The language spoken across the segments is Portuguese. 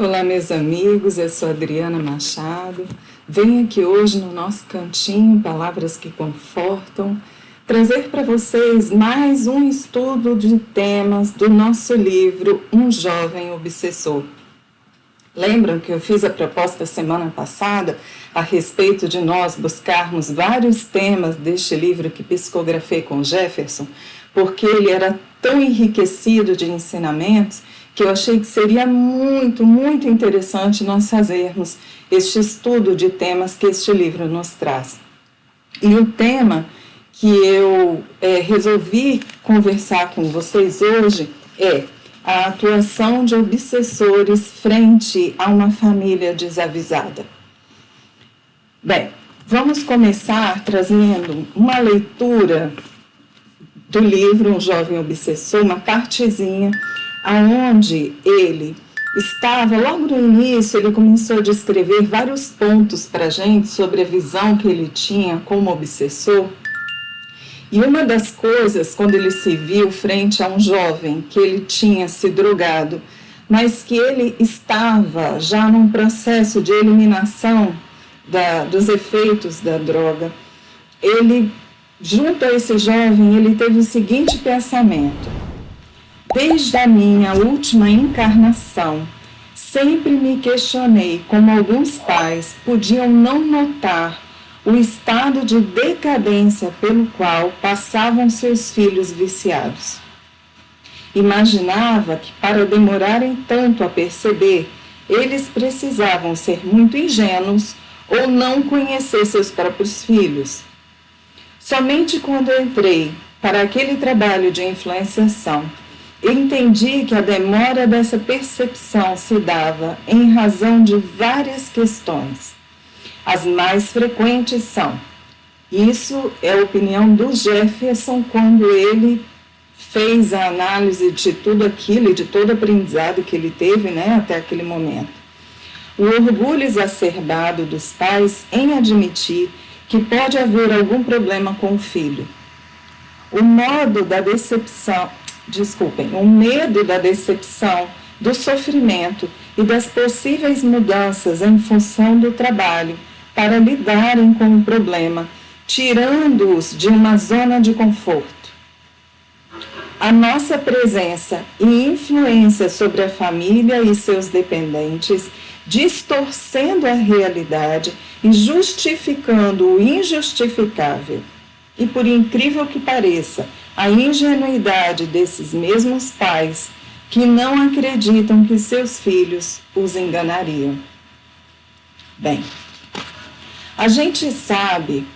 Olá, meus amigos, eu sou Adriana Machado. Venho aqui hoje no nosso cantinho Palavras que Confortam, trazer para vocês mais um estudo de temas do nosso livro Um Jovem Obsessor. Lembram que eu fiz a proposta semana passada a respeito de nós buscarmos vários temas deste livro que psicografei com Jefferson, porque ele era tão enriquecido de ensinamentos que eu achei que seria muito interessante nós fazermos este estudo de temas que este livro nos traz. E o tema que eu resolvi conversar com vocês hoje é a atuação de obsessores frente a uma família desavisada. Bem, vamos começar trazendo uma leitura do livro Um Jovem Obsessor, uma partezinha aonde ele estava, logo no início, ele começou a descrever vários pontos para a gente sobre a visão que ele tinha como obsessor. E uma das coisas, quando ele se viu frente a um jovem que ele tinha se drogado, mas que ele estava já num processo de eliminação dos efeitos da droga, ele, junto a esse jovem, ele teve o seguinte pensamento: desde a minha última encarnação, sempre me questionei como alguns pais podiam não notar o estado de decadência pelo qual passavam seus filhos viciados. Imaginava que, para demorarem tanto a perceber, eles precisavam ser muito ingênuos ou não conhecer seus próprios filhos. Somente quando eu entrei para aquele trabalho de influenciação, entendi que a demora dessa percepção se dava em razão de várias questões. As mais frequentes são, isso é a opinião do Jefferson quando ele fez a análise de tudo aquilo, de todo o aprendizado que ele teve, até aquele momento. O orgulho exacerbado dos pais em admitir que pode haver algum problema com o filho. O medo da decepção, do sofrimento e das possíveis mudanças em função do trabalho para lidarem com o problema, tirando-os de uma zona de conforto. A nossa presença e influência sobre a família e seus dependentes, distorcendo a realidade e justificando o injustificável. E por incrível que pareça, a ingenuidade desses mesmos pais que não acreditam que seus filhos os enganariam. Bem, a gente sabe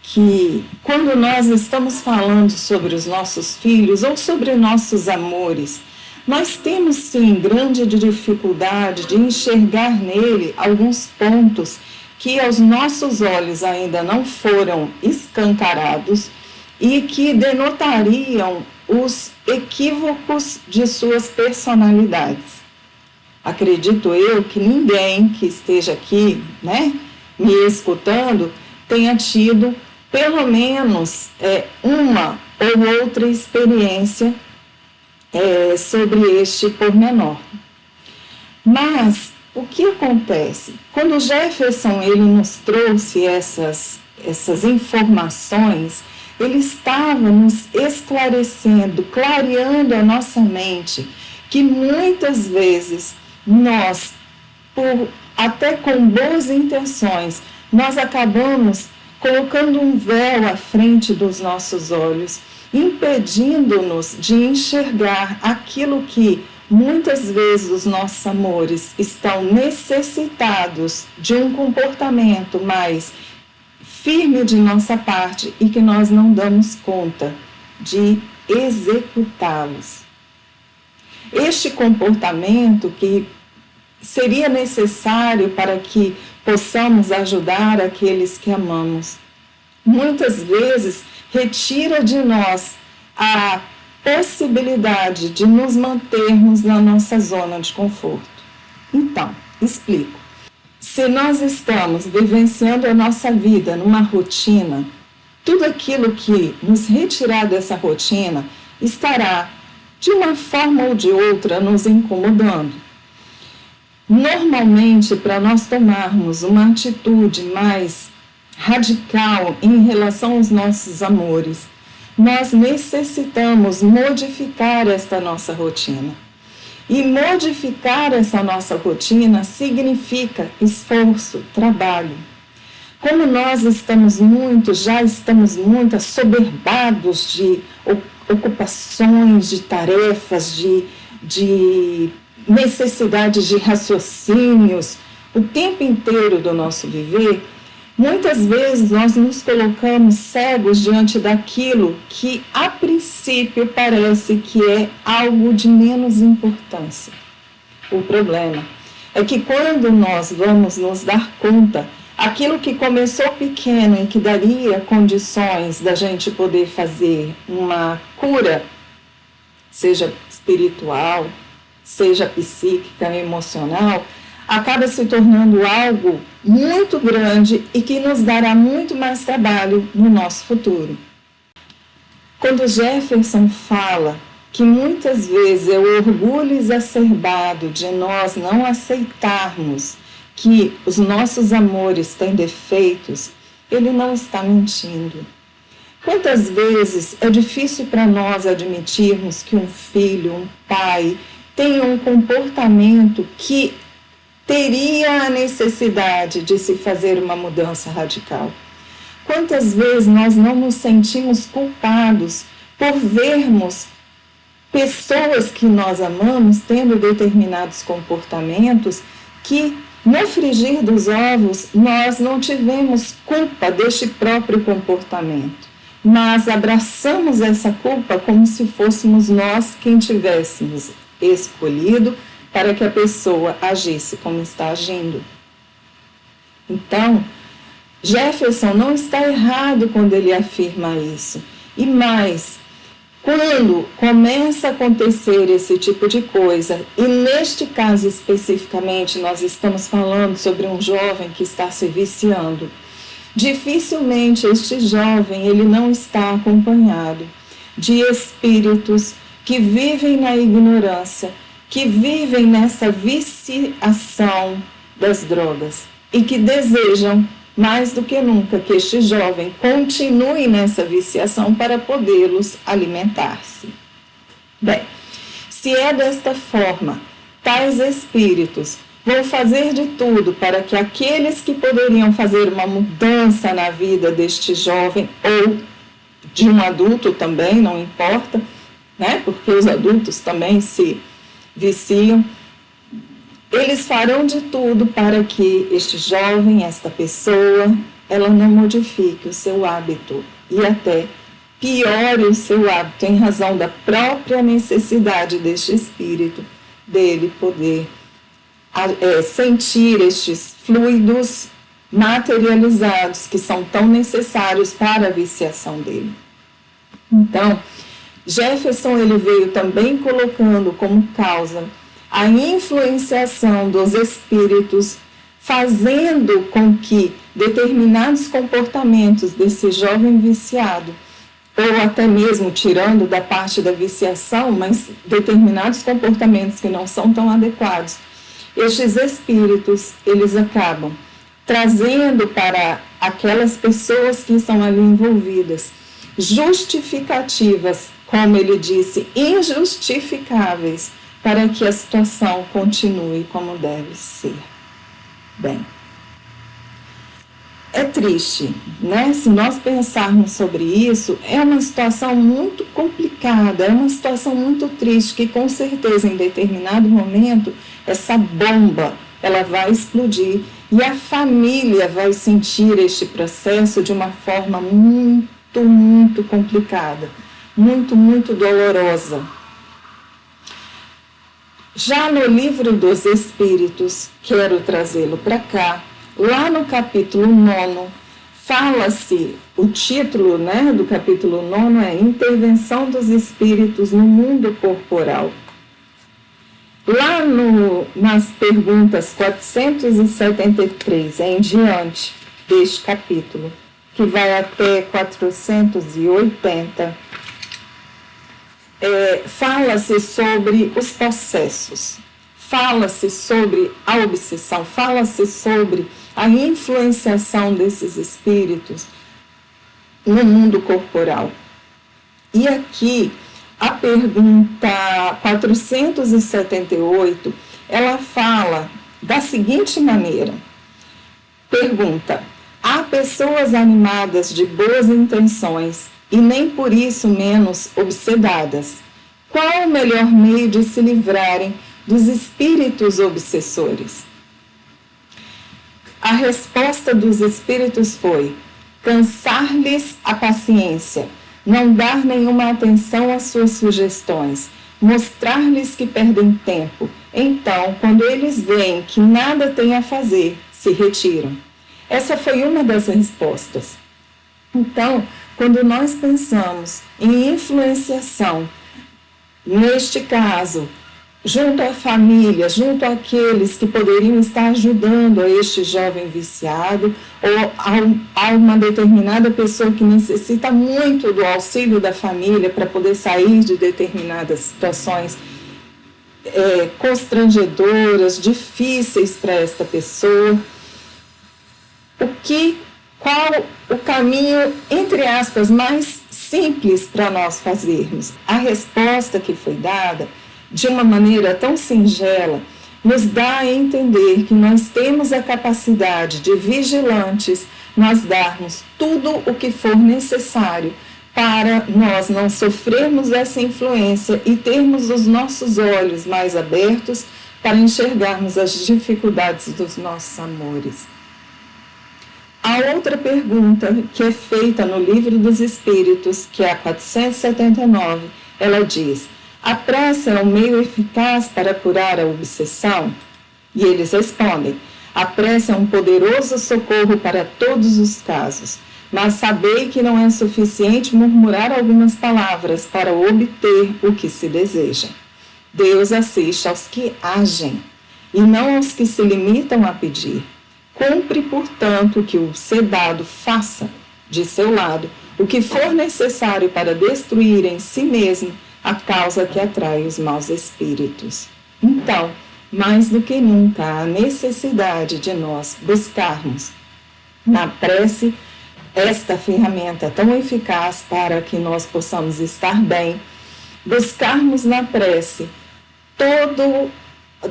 que quando nós estamos falando sobre os nossos filhos ou sobre nossos amores, nós temos sim grande dificuldade de enxergar nele alguns pontos que aos nossos olhos ainda não foram escancarados e que denotariam os equívocos de suas personalidades. Acredito eu que ninguém que esteja aqui, me escutando, tenha tido pelo menos uma ou outra experiência sobre este pormenor. Mas o que acontece? Quando Jefferson ele nos trouxe essas informações, ele estava nos esclarecendo, clareando a nossa mente, que muitas vezes nós, até com boas intenções, nós acabamos colocando um véu à frente dos nossos olhos, impedindo-nos de enxergar aquilo que muitas vezes os nossos amores estão necessitados de um comportamento mais firme de nossa parte e que nós não damos conta de executá-los. Este comportamento que seria necessário para que possamos ajudar aqueles que amamos, muitas vezes retira de nós a possibilidade de nos mantermos na nossa zona de conforto. Então, explico. Se nós estamos vivenciando a nossa vida numa rotina, tudo aquilo que nos retirar dessa rotina estará, de uma forma ou de outra, nos incomodando. Normalmente, para nós tomarmos uma atitude mais radical em relação aos nossos amores, nós necessitamos modificar esta nossa rotina. E modificar essa nossa rotina significa esforço, trabalho. Como nós já estamos muito assoberbados de ocupações, de tarefas, de necessidades de raciocínios, o tempo inteiro do nosso viver, muitas vezes nós nos colocamos cegos diante daquilo que a princípio parece que é algo de menos importância. O problema é que quando nós vamos nos dar conta, aquilo que começou pequeno e que daria condições da gente poder fazer uma cura, seja espiritual, seja psíquica, emocional, acaba se tornando algo muito grande e que nos dará muito mais trabalho no nosso futuro. Quando Jefferson fala que muitas vezes é o orgulho exacerbado de nós não aceitarmos que os nossos amores têm defeitos, ele não está mentindo. Quantas vezes é difícil para nós admitirmos que um filho, um pai, tem um comportamento que teria a necessidade de se fazer uma mudança radical? Quantas vezes nós não nos sentimos culpados por vermos pessoas que nós amamos tendo determinados comportamentos que, no frigir dos ovos, nós não tivemos culpa deste próprio comportamento, mas abraçamos essa culpa como se fôssemos nós quem tivéssemos escolhido para que a pessoa agisse como está agindo. Então, Jefferson não está errado quando ele afirma isso. E mais, quando começa a acontecer esse tipo de coisa, e neste caso especificamente nós estamos falando sobre um jovem que está se viciando, dificilmente este jovem ele não está acompanhado de espíritos que vivem na ignorância, que vivem nessa viciação das drogas e que desejam mais do que nunca que este jovem continue nessa viciação para podê-los alimentar-se. Bem, se é desta forma, tais espíritos vão fazer de tudo para que aqueles que poderiam fazer uma mudança na vida deste jovem ou de um adulto também, não importa, né? Porque os adultos também se viciam. Eles farão de tudo para que este jovem, esta pessoa, ela não modifique o seu hábito e até piore o seu hábito em razão da própria necessidade deste espírito, dele poder sentir estes fluidos materializados que são tão necessários para a viciação dele. Então, Jefferson ele veio também colocando como causa a influenciação dos espíritos, fazendo com que determinados comportamentos desse jovem viciado, ou até mesmo tirando da parte da viciação, mas determinados comportamentos que não são tão adequados, estes espíritos, eles acabam trazendo para aquelas pessoas que estão ali envolvidas justificativas, como ele disse, injustificáveis, para que a situação continue como deve ser. Bem, é triste, né? Se nós pensarmos sobre isso, é uma situação muito complicada, é uma situação muito triste, que com certeza em determinado momento, essa bomba, ela vai explodir e a família vai sentir este processo de uma forma muito complicada, muito dolorosa. Já no livro dos Espíritos, quero trazê-lo para cá, lá no capítulo 9, fala-se, o título, né, do capítulo 9 é Intervenção dos Espíritos no Mundo Corporal. Lá nas perguntas 473 em diante deste capítulo, que vai até 480, fala-se sobre os possessos. fala-se sobre a obsessão, fala-se sobre a influenciação desses espíritos no mundo corporal. E aqui, a pergunta 478, ela fala da seguinte maneira. Pergunta: há pessoas animadas de boas intenções e nem por isso menos obsedadas. Qual o melhor meio de se livrarem dos espíritos obsessores? A resposta dos espíritos foi: cansar-lhes a paciência, não dar nenhuma atenção às suas sugestões, mostrar-lhes que perdem tempo. Então, quando eles veem que nada têm a fazer, se retiram. Essa foi uma das respostas. Então, quando nós pensamos em influenciação, neste caso, junto à família, junto àqueles que poderiam estar ajudando a este jovem viciado, ou a uma determinada pessoa que necessita muito do auxílio da família para poder sair de determinadas situações constrangedoras, difíceis para esta pessoa, qual o caminho, entre aspas, mais simples para nós fazermos? A resposta que foi dada, de uma maneira tão singela, nos dá a entender que nós temos a capacidade de vigilantes, nós darmos tudo o que for necessário para nós não sofrermos essa influência e termos os nossos olhos mais abertos para enxergarmos as dificuldades dos nossos amores. A outra pergunta que é feita no Livro dos Espíritos, que é a 479, ela diz: a prece é um meio eficaz para curar a obsessão? E eles respondem: a prece é um poderoso socorro para todos os casos, mas sabei que não é suficiente murmurar algumas palavras para obter o que se deseja. Deus assiste aos que agem, e não aos que se limitam a pedir. Cumpre, portanto, que o obsedado faça, de seu lado, o que for necessário para destruir em si mesmo a causa que atrai os maus espíritos. Então, mais do que nunca, há necessidade de nós buscarmos na prece esta ferramenta tão eficaz para que nós possamos estar bem, buscarmos na prece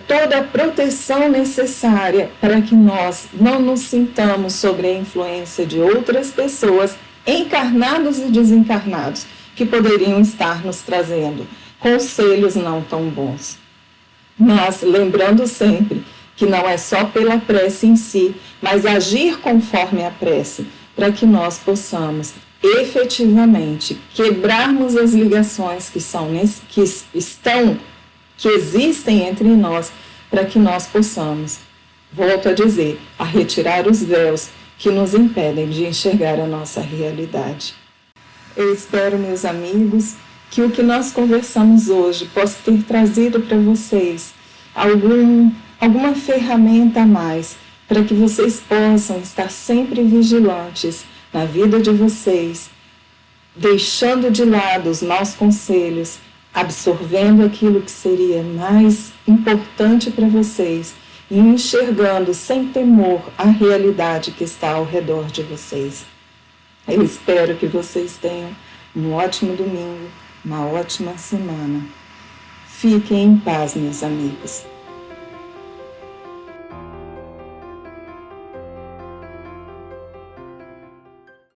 toda a proteção necessária para que nós não nos sintamos sob a influência de outras pessoas, encarnados e desencarnados, que poderiam estar nos trazendo conselhos não tão bons. Mas lembrando sempre que não é só pela prece em si, mas agir conforme a prece, para que nós possamos efetivamente quebrarmos as ligações que existem entre nós, para que nós possamos, volto a dizer, a retirar os véus que nos impedem de enxergar a nossa realidade. Eu espero, meus amigos, que o que nós conversamos hoje possa ter trazido para vocês alguma ferramenta a mais, para que vocês possam estar sempre vigilantes na vida de vocês, deixando de lado os maus conselhos, absorvendo aquilo que seria mais importante para vocês e enxergando sem temor a realidade que está ao redor de vocês. Eu espero que vocês tenham um ótimo domingo, uma ótima semana. Fiquem em paz, meus amigos.